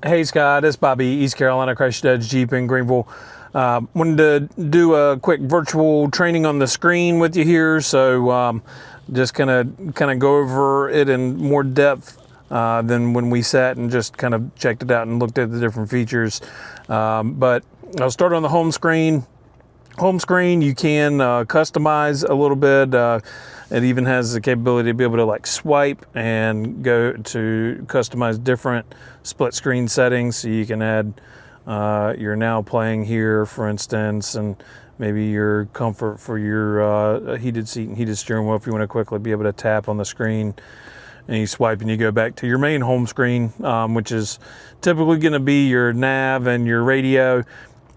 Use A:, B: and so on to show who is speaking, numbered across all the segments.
A: Hey Scott, it's Bobby, East Carolina Crash Dodge Jeep in Greenville. Wanted to do a quick virtual training on the screen with you here, so just kind of go over it in more depth than when we sat and just kind of checked it out and looked at the different features. But I'll start on the home screen. Home screen, you can customize a little bit. It even has the capability to be able to like swipe and go to customize different split screen settings. So you can add your now playing here, for instance, and maybe your comfort for your heated seat and heated steering wheel if you want to quickly be able to tap on the screen. And you swipe and you go back to your main home screen, which is typically going to be your nav and your radio.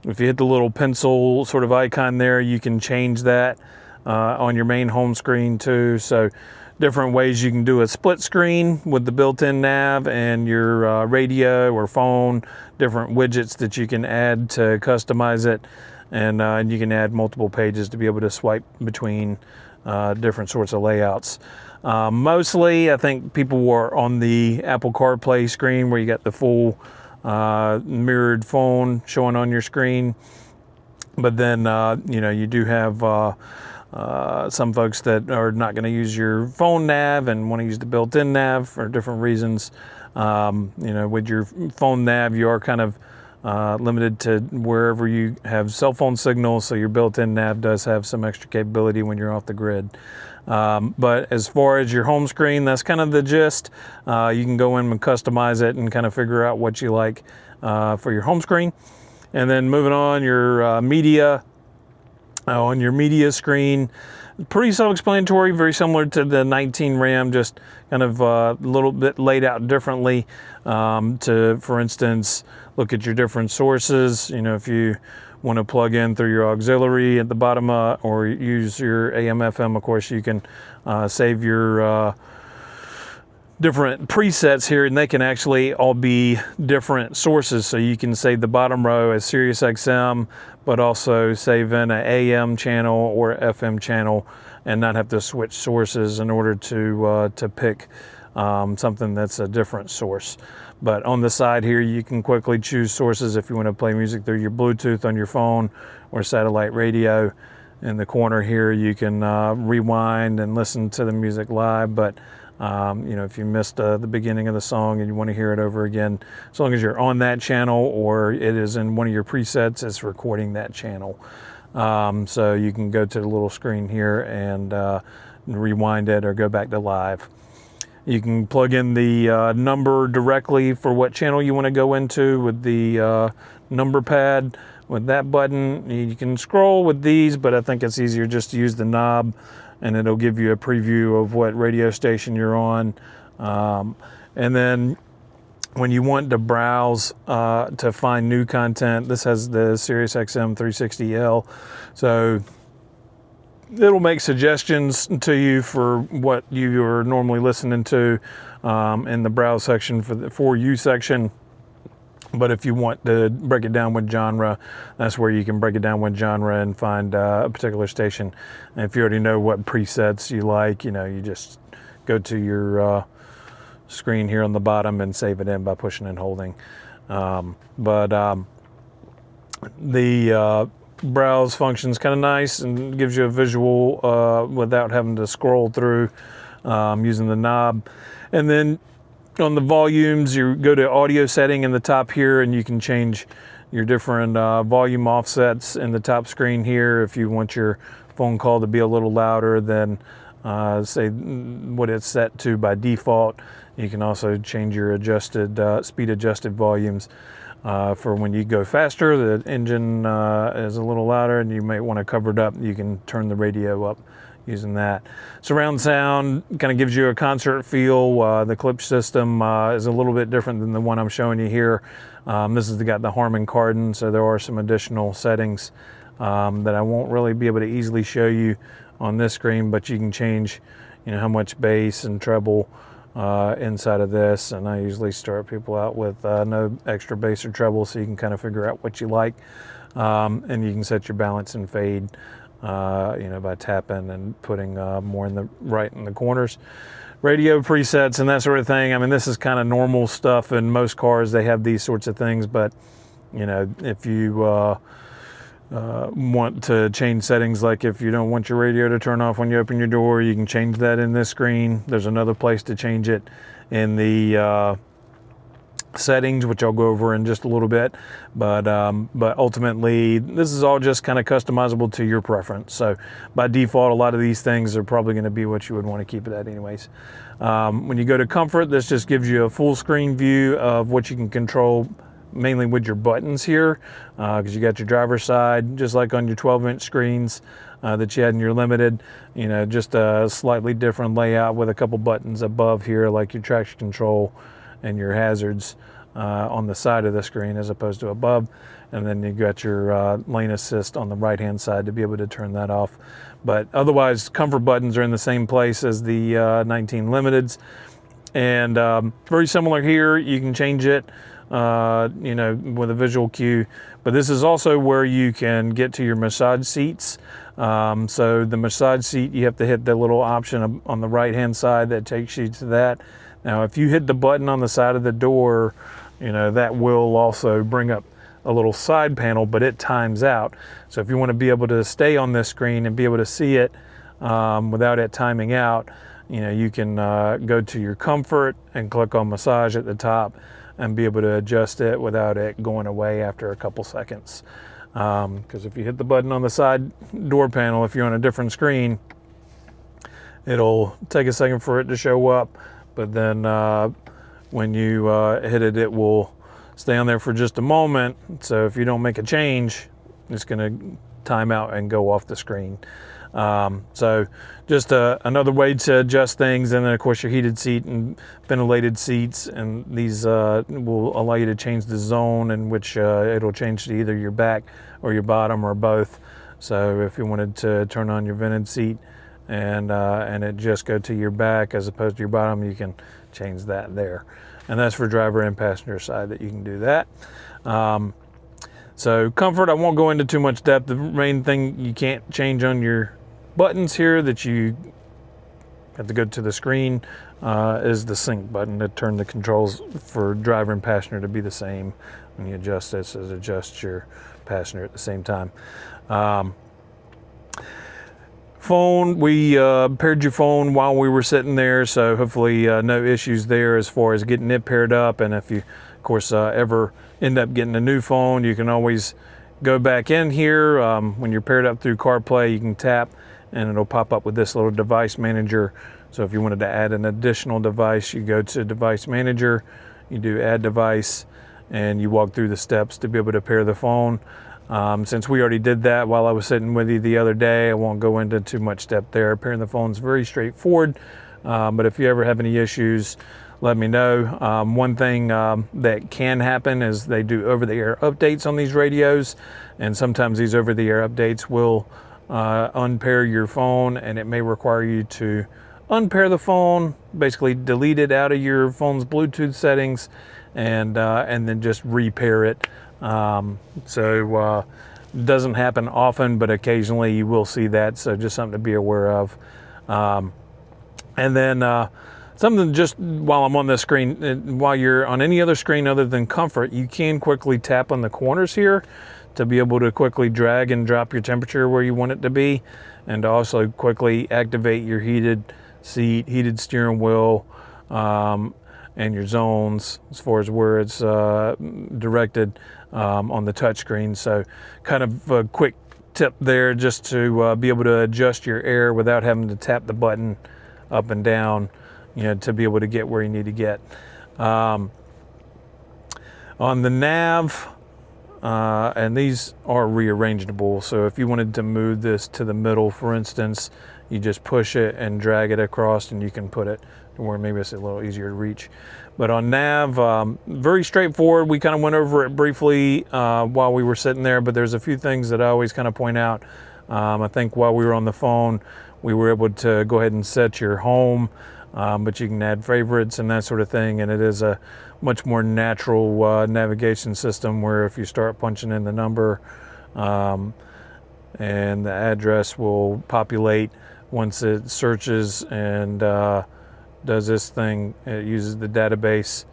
A: If you hit the little pencil sort of icon there, you can change that on your main home screen too. So different ways you can do a split screen with the built-in nav and your radio or phone, different widgets that you can add to customize it. And you can add multiple pages to be able to swipe between different sorts of layouts. Mostly, I think people were on the Apple CarPlay screen where you got the full mirrored phone showing on your screen. But then, you do have some folks that are not going to use your phone nav and want to use the built-in nav for different reasons. With your phone nav, you are kind of limited to wherever you have cell phone signal, so your built-in nav does have some extra capability when you're off the grid. But as far as your home screen, that's kind of the gist. You can go in and customize it and kind of figure out what you like for your home screen. And then moving on, your media. On your media screen, pretty self-explanatory, very similar to the 19 Ram, just kind of a little bit laid out differently to, for instance, look at your different sources. If you want to plug in through your auxiliary at the bottom or use your AM FM, of course, you can save your different presets here, and they can actually all be different sources. So you can save the bottom row as Sirius XM, but also save in an AM channel or FM channel and not have to switch sources in order to pick something that's a different source. But on the side here, you can quickly choose sources if you want to play music through your Bluetooth on your phone or satellite radio. In the corner here, you can rewind and listen to the music live, but if you missed the beginning of the song and you want to hear it over again, as long as you're on that channel or it is in one of your presets, it's recording that channel. So you can go to the little screen here and rewind it or go back to live. You can plug in the number directly for what channel you want to go into with the number pad. With that button, you can scroll with these, but I think it's easier just to use the knob, and it'll give you a preview of what radio station you're on. And then when you want to browse to find new content, this has the Sirius XM 360L. So it'll make suggestions to you for what you are normally listening to in the browse section for the For You section. But if you want to break it down with genre, that's where you can break it down with genre and find a particular station. And if you already know what presets you like, you just go to your screen here on the bottom and save it in by pushing and holding. The browse function is kind of nice and gives you a visual without having to scroll through using the knob. And then on the volumes, you go to audio setting in the top here, and you can change your different volume offsets in the top screen here. If you want your phone call to be a little louder than say what it's set to by default, you can also change your adjusted speed adjusted volumes. For when you go faster, the engine is a little louder and you might want to cover it up. You can turn the radio up using that. Surround sound kind of gives you a concert feel. The clip system is a little bit different than the one I'm showing you here. This has got the Harman Kardon, so there are some additional settings that I won't really be able to easily show you on this screen, but you can change how much bass and treble inside of this, and I usually start people out with no extra bass or treble, so you can kind of figure out what you like, and you can set your balance and fade by tapping and putting more in the right in the corners. radio presets and that sort of thing. I mean, this is kind of normal stuff in most cars. They have these sorts of things, but you know, if you want to change settings, like if you don't want your radio to turn off when you open your door, you can change that in this screen. There's another place to change it in the settings, which I'll go over in just a little bit, but ultimately this is all just kind of customizable to your preference. So by default, a lot of these things are probably going to be what you would want to keep it at anyways. When you go to comfort, this just gives you a full screen view of what you can control, mainly with your buttons here, because you got your driver's side, just like on your 12-inch screens that you had in your limited, you know, just a slightly different layout with a couple buttons above here, like your traction control and your hazards on the side of the screen as opposed to above. And then you got your lane assist on the right hand side to be able to turn that off. But otherwise, comfort buttons are in the same place as the 19 limiteds, and very similar here. You can change it you know, with a visual cue, but this is also where you can get to your massage seats. So the massage seat, you have to hit the little option on the right hand side that takes you to that. Now, if you hit the button on the side of the door, you know, that will also bring up a little side panel, but it times out. So if you want to be able to stay on this screen and be able to see it without it timing out, you know, you can go to your comfort and click on massage at the top and be able to adjust it without it going away after a couple seconds. Because if you hit the button on the side door panel, if you're on a different screen, it'll take a second for it to show up. But then when you hit it, it will stay on there for just a moment. So if you don't make a change, it's going to time out and go off the screen. So just another way to adjust things. And then of course your heated seat and ventilated seats, and these will allow you to change the zone in which it'll change to either your back or your bottom or both. So if you wanted to turn on your vented seat and it just go to your back as opposed to your bottom, you can change that there. And that's for driver and passenger side that you can do that. So comfort, I won't go into too much depth. The main thing you can't change on your buttons here that you have to go to the screen is the sync button to turn the controls for driver and passenger to be the same. When you adjust this, it adjusts your passenger at the same time. Phone, we paired your phone while we were sitting there, so hopefully no issues there as far as getting it paired up. And if you, of course, ever end up getting a new phone, you can always go back in here. When you're paired up through CarPlay, you can tap and it'll pop up with this little device manager. So if you wanted to add an additional device, you go to device manager, you do add device, and you walk through the steps to be able to pair the phone. Since we already did that while I was sitting with you the other day, I won't go into too much depth there. Pairing the phone is very straightforward, but if you ever have any issues, let me know. One thing that can happen is they do over-the-air updates on these radios, and sometimes these over-the-air updates will unpair your phone, and it may require you to unpair the phone, basically delete it out of your phone's Bluetooth settings, and then just repair it. It doesn't happen often, but occasionally you will see that, so just something to be aware of. And then something just while I'm on this screen, while you're on any other screen other than comfort, you can quickly tap on the corners here to be able to quickly drag and drop your temperature where you want it to be, and to also quickly activate your heated seat, heated steering wheel, and your zones as far as where it's directed on the touch screen. So kind of a quick tip there just to be able to adjust your air without having to tap the button up and down, you know, to be able to get where you need to get. On the nav, and these are rearrangeable, so if you wanted to move this to the middle, for instance, you just push it and drag it across, and you can put it to where maybe it's a little easier to reach. But on nav, very straightforward. We kind of went over it briefly while we were sitting there, but there's a few things that I always kind of point out. I think while we were on the phone, we were able to go ahead and set your home, but you can add favorites and that sort of thing, and it is a much more natural navigation system where if you start punching in the number and the address will populate once it searches and does this thing. It uses the database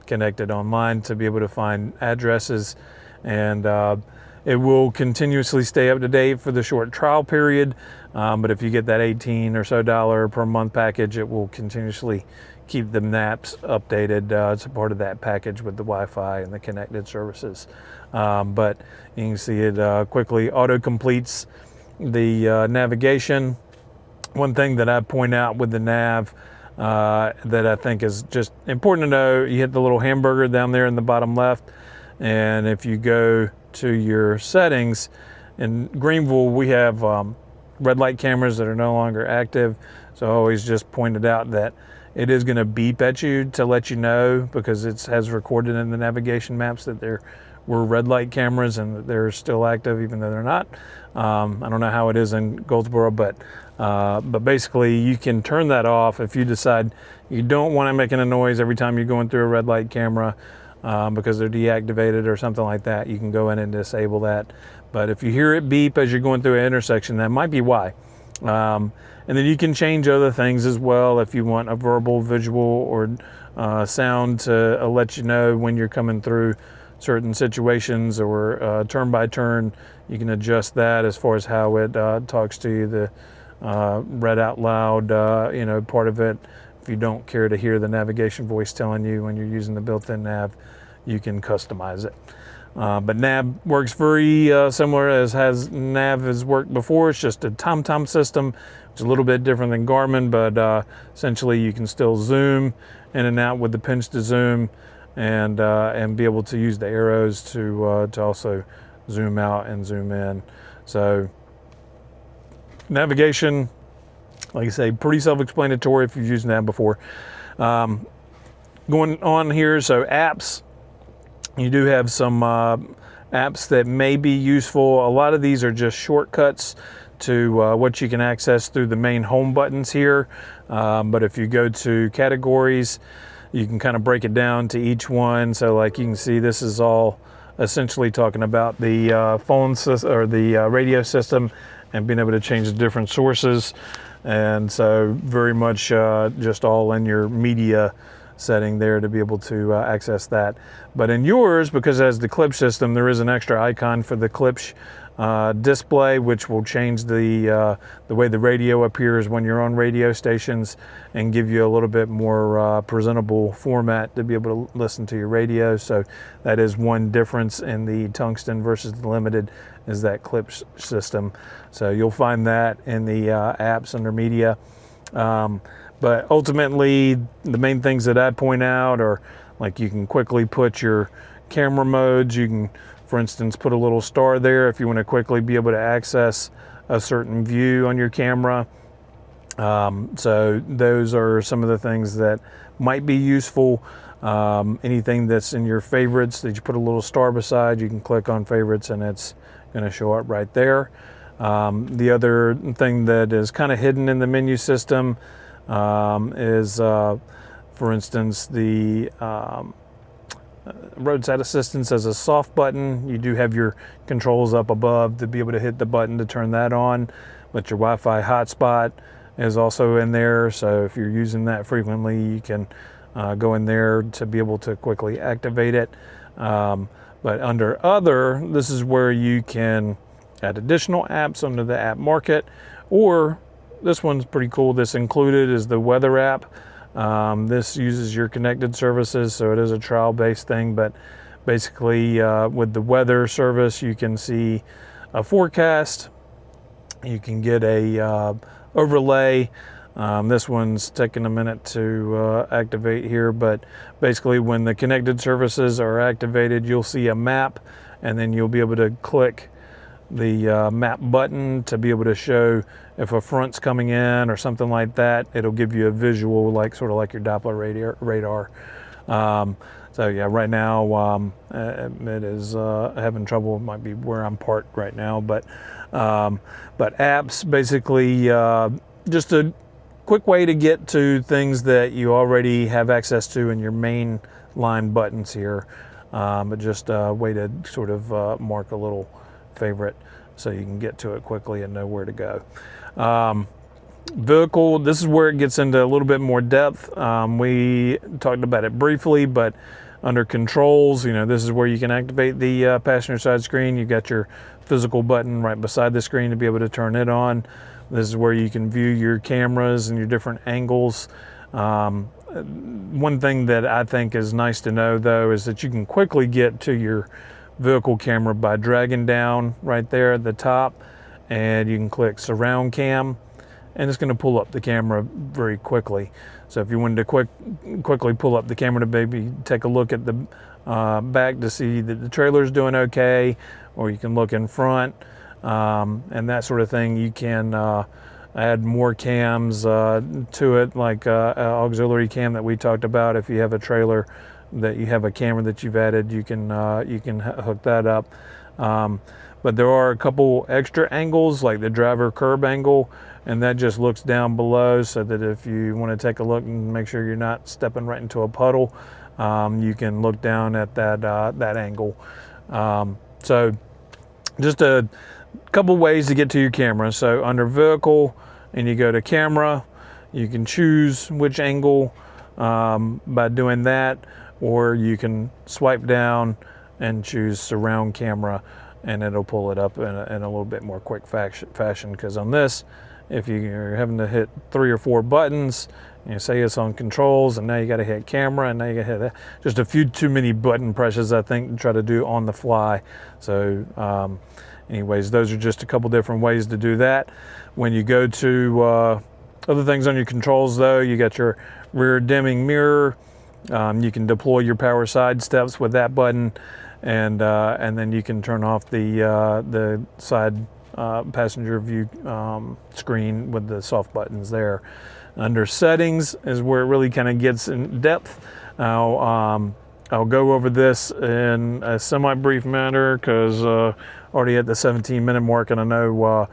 A: connected online to be able to find addresses, and it will continuously stay up to date for the short trial period. But if you get that $18 or so per month package, it will continuously keep the maps updated. It's a part of that package with the Wi-Fi and the connected services. But you can see it quickly auto completes the navigation. One thing that I point out with the nav that I think is just important to know, you hit the little hamburger down there in the bottom left, and if you go to your settings, in Greenville we have red light cameras that are no longer active, so I always just pointed out that it is going to beep at you to let you know, because it has recorded in the navigation maps that there were red light cameras and that they're still active even though they're not. I don't know how it is in Goldsboro, but basically you can turn that off if you decide you don't want it making a noise every time you're going through a red light camera because they're deactivated or something like that. You can go in and disable that. But if you hear it beep as you're going through an intersection, that might be why. And then you can change other things as well if you want a verbal, visual, or sound to let you know when you're coming through certain situations, or turn by turn. You can adjust that as far as how it talks to you, the read out loud, part of it. If you don't care to hear the navigation voice telling you when you're using the built-in nav, you can customize it. But nav works very similar as nav has worked before. It's just a TomTom system. It's a little bit different than Garmin, but essentially you can still zoom in and out with the pinch to zoom, and be able to use the arrows to also zoom out and zoom in. So navigation, like I say, pretty self-explanatory if you've used nav before. Going on here, so apps. You do have some apps that may be useful. A lot of these are just shortcuts to what you can access through the main home buttons here. But if you go to categories, you can kind of break it down to each one. So like you can see, this is all essentially talking about the phone system or the radio system, and being able to change the different sources. And so very much just all in your media setting there to be able to access that. But in yours, because it has the Klipsch system, there is an extra icon for the Klipsch display, which will change the way the radio appears when you're on radio stations, and give you a little bit more presentable format to be able to listen to your radio. So that is one difference in the Tungsten versus the Limited, is that Klipsch system. So you'll find that in the apps under media. But ultimately, the main things that I point out are, like, you can quickly put your camera modes. You can, for instance, put a little star there if you want to quickly be able to access a certain view on your camera. So those are some of the things that might be useful. Anything that's in your favorites that you put a little star beside, you can click on favorites and it's going to show up right there. The other thing that is kind of hidden in the menu system is, for instance, the roadside assistance as a soft button. You do have your controls up above to be able to hit the button to turn that on, but your Wi-Fi hotspot is also in there. So if you're using that frequently, you can go in there to be able to quickly activate it. But under other, this is where you can add additional apps under the app market, or this one's pretty cool. This included is the weather app. This uses your connected services, so it is a trial-based thing, but basically with the weather service, you can see a forecast. You can get a overlay. This one's taking a minute to activate here, but basically when the connected services are activated, you'll see a map, and then you'll be able to click the map button to be able to show if a front's coming in or something like that. It'll give you a visual, like sort of like your Doppler radar. So yeah, right now it is having trouble. It might be where I'm parked right now, but apps basically just a quick way to get to things that you already have access to in your main line buttons here, but just a way to sort of mark a little favorite so you can get to it quickly and know where to go. Vehicle, this is where it gets into a little bit more depth. We talked about it briefly, but under controls, this is where you can activate the passenger side screen. You've got your physical button right beside the screen to be able to turn it on. This is where you can view your cameras and your different angles. One thing that I think is nice to know, though, is that you can quickly get to your vehicle camera by dragging down right there at the top, and you can click surround cam, and it's going to pull up the camera very quickly. So if you wanted to quickly pull up the camera to maybe take a look at the back to see that the trailer's doing okay, or you can look in front, and that sort of thing. You can add more cams to it, like auxiliary cam that we talked about. If you have a trailer that you have a camera that you've added, you can hook that up. But there are a couple extra angles, like the driver curb angle, and that just looks down below, so that if you want to take a look and make sure you're not stepping right into a puddle, you can look down at that angle. So just a couple ways to get to your camera. So under vehicle, and you go to camera, you can choose which angle by doing that, or you can swipe down and choose surround camera, and it'll pull it up in a little bit more quick fashion. Because on this, if you're having to hit 3 or 4 buttons, say it's on controls, and now you got to hit camera, and now you got to hit that. Just a few too many button presses, I think, to try to do on the fly. So anyways, those are just a couple different ways to do that. When you go to other things on your controls, though, you got your rear dimming mirror. You can deploy your power side steps with that button, and then you can turn off the side passenger view screen with the soft buttons there. Under settings is where it really kind of gets in depth. I'll go over this in a semi-brief manner, because already at the 17-minute mark, and I know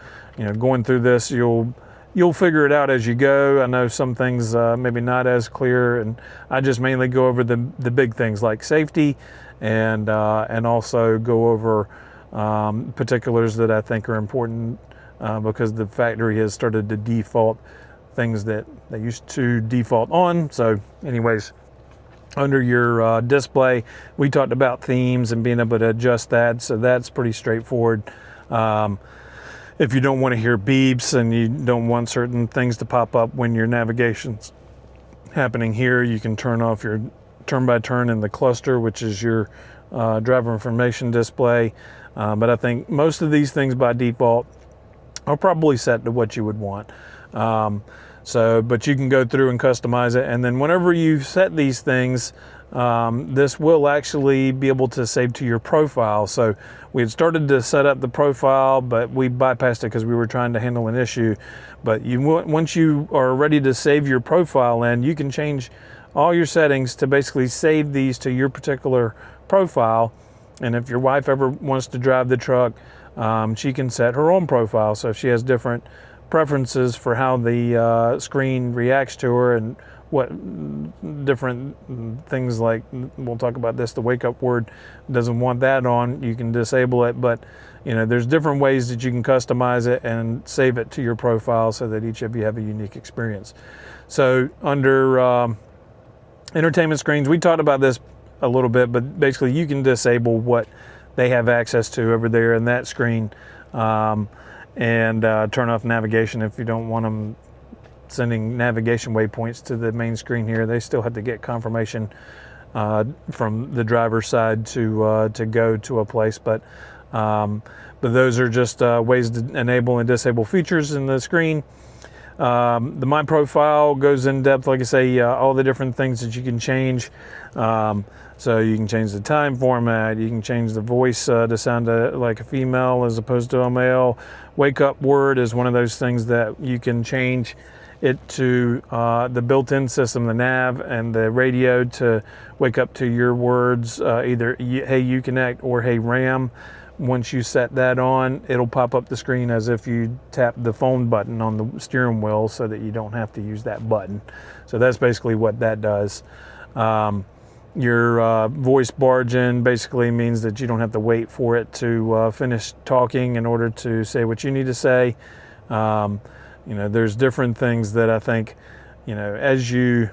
A: going through this, you'll figure it out as you go. I know some things maybe not as clear, and I just mainly go over the big things like safety, and also go over particulars that I think are important, because the factory has started to default things that they used to default on. So anyways, under your display, we talked about themes and being able to adjust that, so that's pretty straightforward. If you don't want to hear beeps and you don't want certain things to pop up when your navigation's happening here, you can turn off your turn-by-turn in the cluster, which is your driver information display. But I think most of these things by default are probably set to what you would want. But you can go through and customize it, and then whenever you've set these things, this will actually be able to save to your profile. So we had started to set up the profile, but we bypassed it because we were trying to handle an issue. But once you are ready to save your profile in, you can change all your settings to basically save these to your particular profile. And if your wife ever wants to drive the truck, she can set her own profile. So if she has different preferences for how the screen reacts to her, and what different things, like we'll talk about this, the wake up word doesn't want that on, you can disable it. But there's different ways that you can customize it and save it to your profile, so that each of you have a unique experience. So under entertainment screens, we talked about this a little bit, but basically you can disable what they have access to over there in that screen, and turn off navigation if you don't want them sending navigation waypoints to the main screen here. They still have to get confirmation from the driver's side to go to a place, but those are just ways to enable and disable features in the screen. The My Profile goes in depth, like I say, all the different things that you can change. So you can change the time format, you can change the voice to sound like a female as opposed to a male. Wake up word is one of those things that you can change it to the built-in system, the nav and the radio, to wake up to your words, either Hey Uconnect or Hey RAM. Once you set that on, it'll pop up the screen as if you tap the phone button on the steering wheel, so that you don't have to use that button. So that's basically what that does. Your voice barge in basically means that you don't have to wait for it to finish talking in order to say what you need to say. there's different things that I think, as you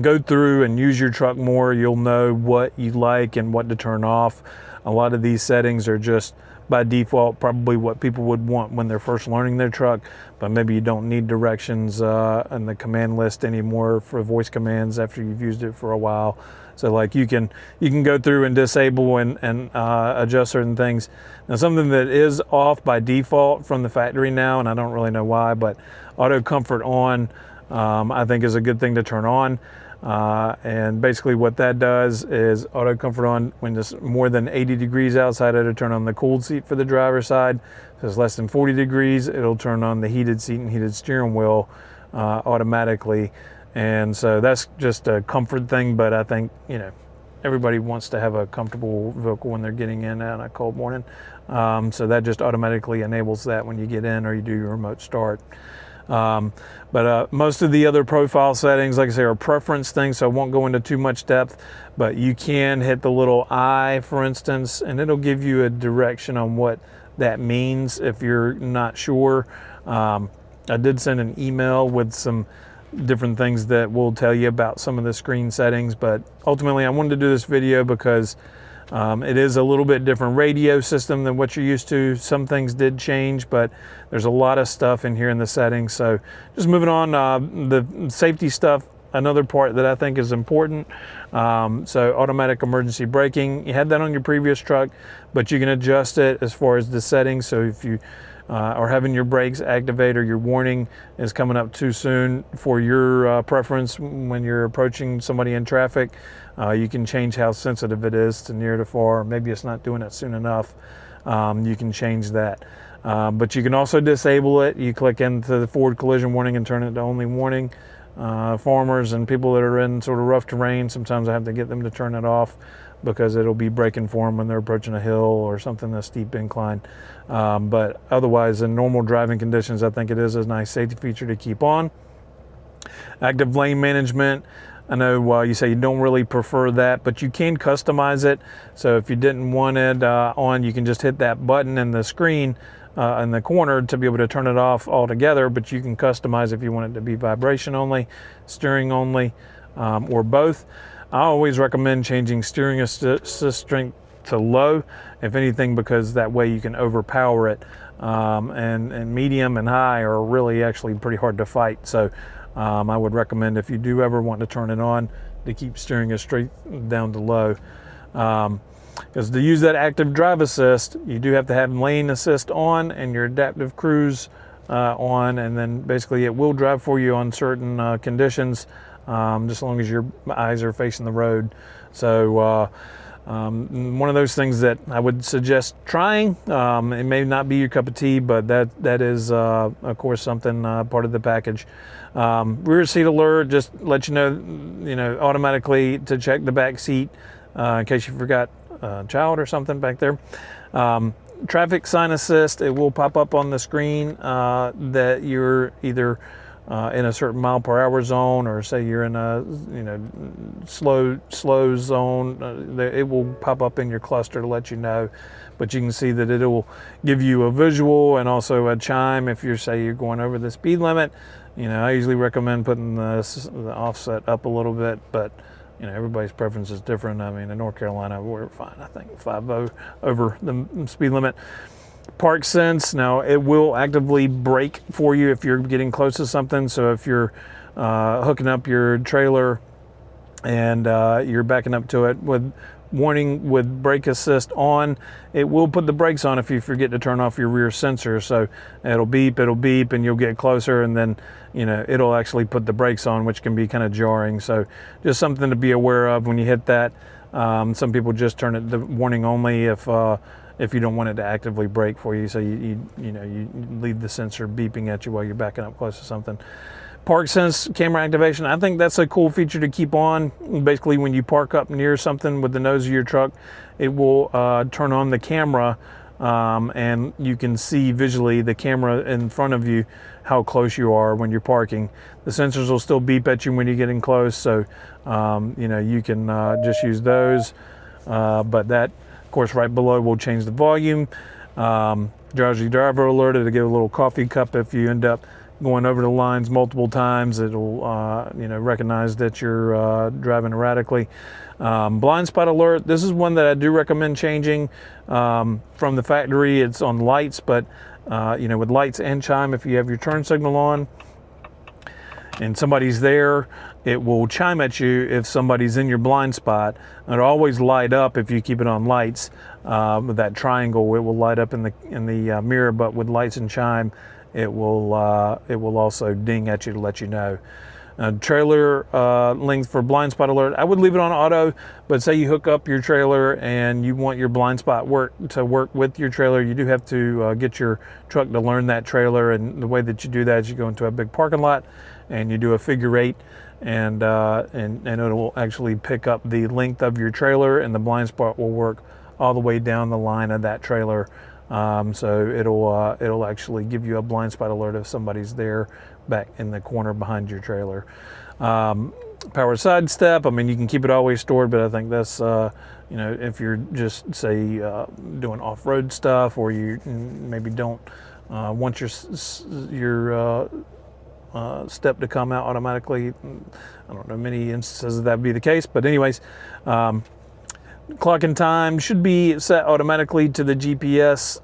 A: go through and use your truck more, you'll know what you like and what to turn off. A lot of these settings are just by default probably what people would want when they're first learning their truck, but maybe you don't need directions in the command list anymore for voice commands after you've used it for a while. So like you can go through and disable and adjust certain things. Now something that is off by default from the factory now, and I don't really know why, but auto comfort on I think is a good thing to turn on. And basically what that does is auto comfort on when it's more than 80 degrees outside, it'll turn on the cooled seat for the driver's side. If it's less than 40 degrees, it'll turn on the heated seat and heated steering wheel automatically. And so that's just a comfort thing, but I think, everybody wants to have a comfortable vehicle when they're getting in on a cold morning. So that just automatically enables that when you get in or you do your remote start. But most of the other profile settings, like I say, are preference things, so I won't go into too much depth, but you can hit the little I, for instance, and it'll give you a direction on what that means if you're not sure. I did send an email with some different things that will tell you about some of the screen settings, but ultimately I wanted to do this video because it is a little bit different radio system than what you're used to. Some things did change, but there's a lot of stuff in here in the settings. So just moving on, the safety stuff, another part that I think is important. So automatic emergency braking, you had that on your previous truck, but you can adjust it as far as the settings. So if you are having your brakes activate or your warning is coming up too soon for your preference when you're approaching somebody in traffic, you can change how sensitive it is to near to far. Maybe it's not doing it soon enough. You can change that. But you can also disable it. You click into the forward collision warning and turn it to only warning. Farmers and people that are in sort of rough terrain, sometimes I have to get them to turn it off because it'll be braking for them when they're approaching a hill or something, a steep incline. But otherwise, in normal driving conditions, I think it is a nice safety feature to keep on. Active lane management. I know you say you don't really prefer that, but you can customize it. So if you didn't want it on, you can just hit that button in the screen in the corner to be able to turn it off altogether, but you can customize if you want it to be vibration only, steering only, or both. I always recommend changing steering assist strength to low, if anything, because that way you can overpower it. And medium and high are really actually pretty hard to fight. So I would recommend, if you do ever want to turn it on, to keep steering it straight down to low. Because to use that active drive assist, you do have to have lane assist on and your adaptive cruise on, and then basically it will drive for you on certain conditions, just as long as your eyes are facing the road. So one of those things that I would suggest trying. It may not be your cup of tea, but that is of course something part of the package. Rear seat alert, just let you know automatically to check the back seat in case you forgot a child or something back there. Traffic sign assist, it will pop up on the screen that you're either in a certain mile per hour zone, or say you're in a slow zone. It will pop up in your cluster to let you know, but you can see that it will give you a visual and also a chime if you're going over the speed limit. I usually recommend putting the offset up a little bit, but everybody's preference is different. I mean, in North Carolina, we're fine, I think 50 over the speed limit. Park sense, now it will actively brake for you if you're getting close to something. So if you're hooking up your trailer and you're backing up to it with warning with brake assist on, it will put the brakes on if you forget to turn off your rear sensor. So it'll beep, and you'll get closer, and then it'll actually put the brakes on, which can be kind of jarring. So just something to be aware of when you hit that. Some people just turn it to warning only if you don't want it to actively brake for you. So you leave the sensor beeping at you while you're backing up close to something. Park sense camera activation, I think that's a cool feature to keep on. Basically, when you park up near something with the nose of your truck, it will turn on the camera, and you can see visually the camera in front of you how close you are when you're parking. The sensors will still beep at you when you're getting close, so you can just use those. But that, of course, right below will change the volume. drowsy driver alert. It'll give a little coffee cup if you end up going over the lines multiple times. It'll recognize that you're driving erratically. Blind spot alert, this is one that I do recommend changing from the factory. It's on lights, but with lights and chime, if you have your turn signal on and somebody's there, it will chime at you if somebody's in your blind spot. It'll always light up if you keep it on lights. With that triangle, it will light up in the mirror, but with lights and chime, it will also ding at you to let you know. Trailer length for blind spot alert, I would leave it on auto, but say you hook up your trailer and you want your blind spot to work with your trailer, you do have to get your truck to learn that trailer. And the way that you do that is you go into a big parking lot and you do a figure eight, and it will actually pick up the length of your trailer, and the blind spot will work all the way down the line of that trailer. So it'll actually give you a blind spot alert if somebody's there back in the corner behind your trailer. Power sidestep, I mean, you can keep it always stored, but I think that's if you're just say doing off-road stuff, or you maybe don't want your step to come out automatically. I don't know many instances that would be the case, but anyways, clock and time should be set automatically to the GPS.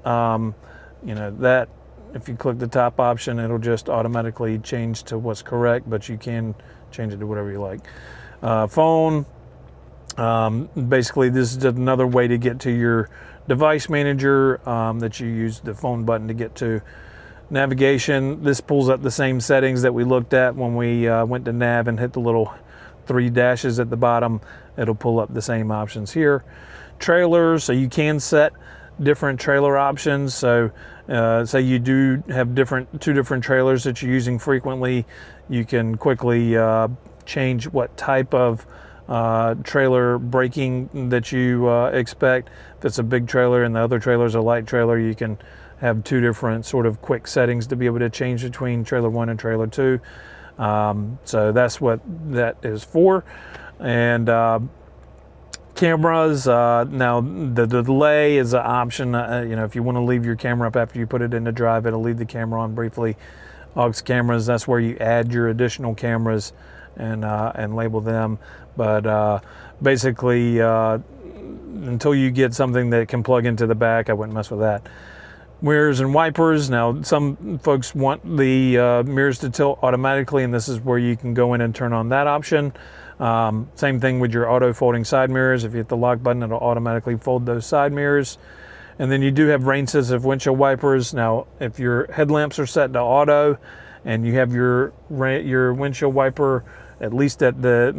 A: That if you click the top option, it'll just automatically change to what's correct, but you can change it to whatever you like. Phone, basically this is another way to get to your device manager that you use the phone button to get to. Navigation, this pulls up the same settings that we looked at when we went to nav and hit the little 3 dashes at the bottom. It'll pull up the same options here. Trailers, so you can set different trailer options. So say you do have two different trailers that you're using frequently, you can quickly change what type of trailer braking that you expect. If it's a big trailer and the other trailer is a light trailer, you can have 2 different sort of quick settings to be able to change between trailer 1 and trailer 2. So that's what that is for. And cameras, now the delay is an option. If you want to leave your camera up after you put it into drive, it'll leave the camera on briefly. aux cameras, that's where you add your additional cameras and label them. But basically, until you get something that can plug into the back, I wouldn't mess with that. Mirrors and wipers. Now, some folks want the mirrors to tilt automatically, and this is where you can go in and turn on that option. Same thing with your auto folding side mirrors. If you hit the lock button, it'll automatically fold those side mirrors. And then you do have rain sensitive windshield wipers. Now, if your headlamps are set to auto and you have your windshield wiper at least at the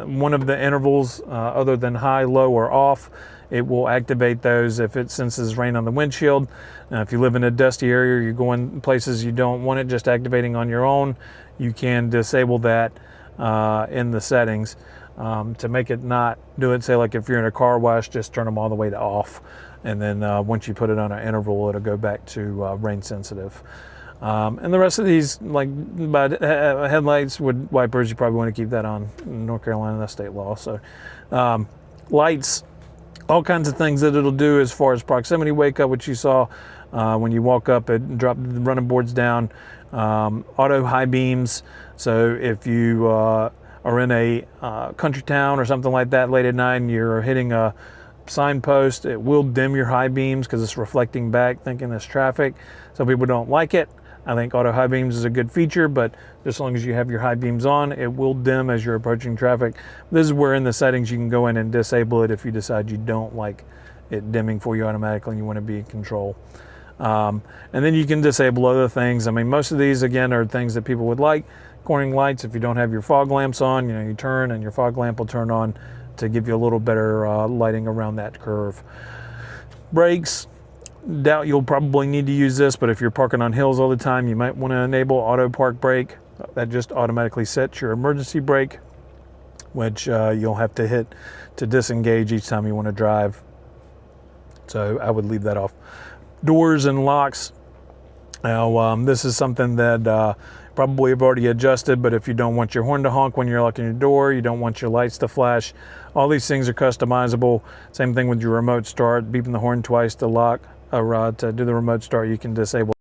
A: one of the intervals other than high, low, or off, it will activate those if it senses rain on the windshield. Now, if you live in a dusty area, you're going places you don't want it just activating on your own, you can disable that in the settings to make it not do it. Say like if you're in a car wash, just turn them all the way to off. And then once you put it on an interval, it'll go back to rain sensitive. And the rest of these, like headlights with wipers, you probably want to keep that on. In North Carolina, that's state law. So lights, all kinds of things that it'll do as far as proximity wake up, which you saw when you walk up, it dropped the running boards down. Auto high beams. So if you are in a country town or something like that late at night and you're hitting a signpost, it will dim your high beams because it's reflecting back thinking there's traffic. Some people don't like it. I think auto high beams is a good feature, but just as long as you have your high beams on, it will dim as you're approaching traffic. This is where in the settings you can go in and disable it if you decide you don't like it dimming for you automatically and you want to be in control. And then you can disable other things. I mean, most of these, again, are things that people would like. Cornering lights, if you don't have your fog lamps on, you turn and your fog lamp will turn on to give you a little better lighting around that curve. Brakes, doubt you'll probably need to use this, but if you're parking on hills all the time, you might want to enable auto park brake. That just automatically sets your emergency brake, which you'll have to hit to disengage each time you want to drive. So I would leave that off. Doors and locks. Now, this is something that probably have already adjusted, but if you don't want your horn to honk when you're locking your door, you don't want your lights to flash, all these things are customizable. Same thing with your remote start, beeping the horn twice to lock to do the remote start, you can disable